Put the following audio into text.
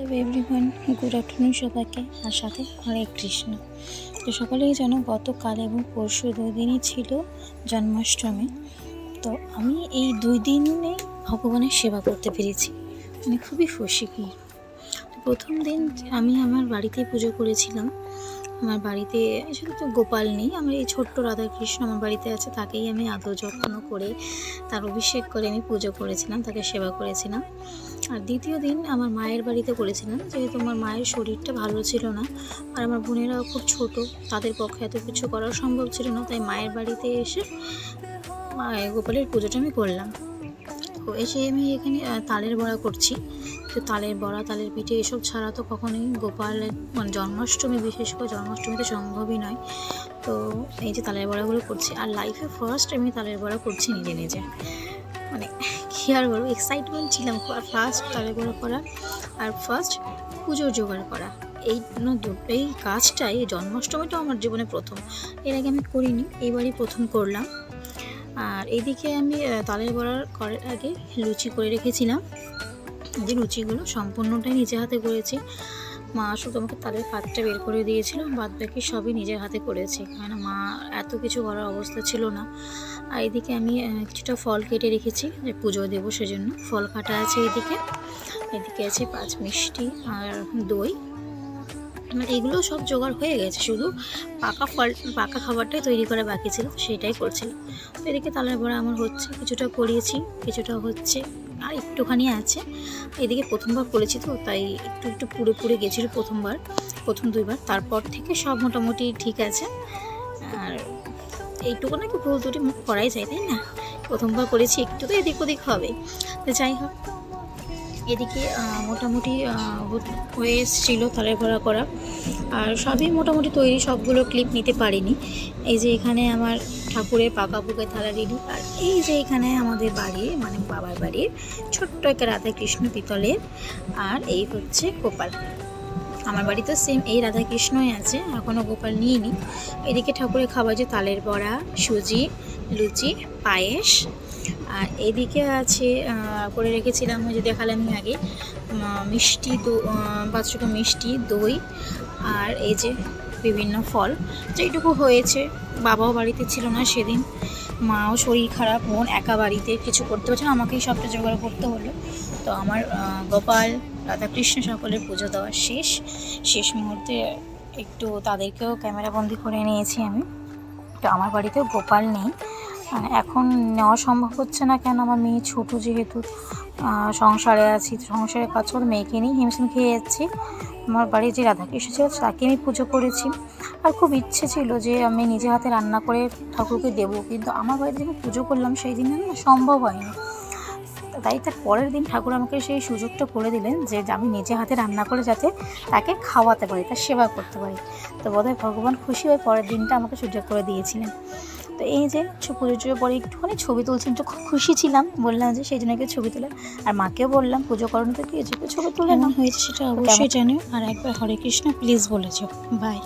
Everyone, good afternoon সবাইকে। আর সাথে হরে কৃষ্ণ। তো সকলেই জানো গতকাল এবং পরশু 2 দিনই ছিল জন্মাষ্টমী। তো আমি এই 2 দিনে ভগবানের সেবা করতে পেরেছি, মানে খুবই খুশি। তো প্রথম দিন আমি আমার বাড়িতেই পুজো করেছিলাম। আমার বাড়িতে শুধু তো গোপাল নেই, আমার এই ছোট্ট রাধাকৃষ্ণ আমার বাড়িতে আছে, তাকেই আমি আদর যত্ন করে তার অভিষেক করে আমি পুজো করেছিলাম, তাকে সেবা করেছিলাম। আর দ্বিতীয় দিন আমার মায়ের বাড়িতে করেছিলাম, যেহেতু আমার মায়ের শরীরটা ভালো ছিল না আর আমার বোনেরাও খুব ছোট, তাদের পক্ষে এত কিছু করা সম্ভব ছিল না, তাই মায়ের বাড়িতে এসে গোপালের পুজোটা আমি করলাম। তো এসে আমি এখানে তালের বড়া করছি। তো তালের বড়া, তালের পিঠে এসব ছাড়া তো কখনোই গোপালের মানে জন্মাষ্টমী, বিশেষ করে জন্মাষ্টমীতে সম্ভবই নয়। তো এই যে তালের বড়াগুলো করছি, আর লাইফে ফার্স্ট আমি তালের বড়া করছি নিজে নিজে। মানে কী আর বলবো, এক্সাইটমেন্ট ছিলাম। আর ফার্স্ট তালের বড়া করা আর ফার্স্ট পুজোর জোগাড় করা, এই কাজটাই, জন্মাষ্টমীটাও আমার জীবনে প্রথম। এর আগে আমি করিনি, এইবারই প্রথম করলাম। আর এইদিকে আমি তালের বড়ার করার আগে লুচি করে রেখেছিলাম। যে লুচিগুলো সম্পূর্ণটাই নিজে হাতে করেছি। মা শুধু আমাকে তালের পাতটা বের করে দিয়েছিল, বাদ বাকি সবই নিজের হাতে করেছি, কারণ মা এত কিছু করার অবস্থা ছিল না। আর এদিকে আমি কিছুটা ফল কেটে রেখেছি যে পুজো দেবো, সেজন্য ফল কাটা আছে। এদিকে আছে 5 মিষ্টি আর দই, মানে এগুলো সব জোগাড় হয়ে গেছে, শুধু পাকা খাবারটাই তৈরি করা বাকি ছিল, সেটাই করছিলাম। তো এদিকে তালের বড়া আমার হচ্ছে, কিছুটা করিয়েছি, কিছুটা হচ্ছে, আর একটুখানি আছে। এদিকে প্রথমবার করেছি তো, তাই একটু পুড়ে গেছিলো প্রথম 2বার, তারপর থেকে সব মোটামুটি ঠিক আছে। আর এইটুকু নাকি ভুল ত্রুটি করাই যায়, তাই না? প্রথমবার করেছি, একটু তো এদিক ওদিক হবে। তো যাই হোক, এদিকে মোটামুটি হয়ে এসেছিল তালের বড়া করা, আর সবই মোটামুটি তৈরি, সবগুলো ক্লিপ নিতে পারিনি। এই যে এখানে আমার ঠাকুরের পাকাপুকে থালা রেডি, আর এই যে এখানে আমাদের বাড়ির, মানে বাবার বাড়ির ছোট্ট একটা রাধাকৃষ্ণ পিতলের, আর এই হচ্ছে গোপাল। আমার বাড়িতে সেম এই রাধাকৃষ্ণই আছে, এখনও গোপাল নিইনি। এদিকে ঠাকুরের খাবার যে তালের বড়া, সুজি, লুচি, পায়েস, আর এদিকে আছে করে রেখেছিলাম, যে দেখালাম আগে, মিষ্টি 5 রকম মিষ্টি, দই, আর এই যে বিভিন্ন ফল। যেটুকু হয়েছে, বাবাও বাড়িতে ছিল না সেদিন, মাও শরীর খারাপ, বোন একা বাড়িতে কিছু করতে পারছে না, আমাকেই সবটা জোগাড় করতে হলো। তো আমার গোপাল, রাধাকৃষ্ণ সকলের পুজো দেওয়া শেষ মুহূর্তে একটু তাদেরকেও ক্যামেরাবন্দি করে নিয়েছি আমি। তো আমার বাড়িতেও গোপাল নেই, এখন নেওয়া সম্ভব হচ্ছে না, কেন আমার মেয়ে ছোটো, যেহেতু সংসারে আছি, সংসারের কাজ করে মেয়েকে নিয়ে হিমশিম খেয়ে যাচ্ছি। আমার বাড়ি যে রাধাকৃষ্ণ ছিল তাকে আমি পুজো করেছি, আর খুব ইচ্ছে ছিল যে আমি নিজে হাতে রান্না করে ঠাকুরকে দেবো, কিন্তু আমার বাড়িতে যখন পুজো করলাম সেই দিন সম্ভব হয়নি। তাই তার পরের দিন ঠাকুর আমাকে সেই সুযোগটা করে দিলেন যে আমি নিজে হাতে রান্না করে যাতে তাকে খাওয়াতে পারি, তার সেবা করতে পারি। তো বোধহয় ভগবান খুশি হয়ে পরের দিনটা আমাকে সুযোগ করে দিয়েছিলেন। তো এই যে পুজোর পরে একটুখানি ছবি তুলছি, তো খুব খুশি ছিলাম, বললাম যে সেই জন্য একটু ছবি তুলে, আর মাকেও বললাম পুজো করানো তো কি ছবি তুলে না হয়েছে সেটা অবশ্যই জানো, আর একবার হরে কৃষ্ণ প্লিজ বলেছ। বাই।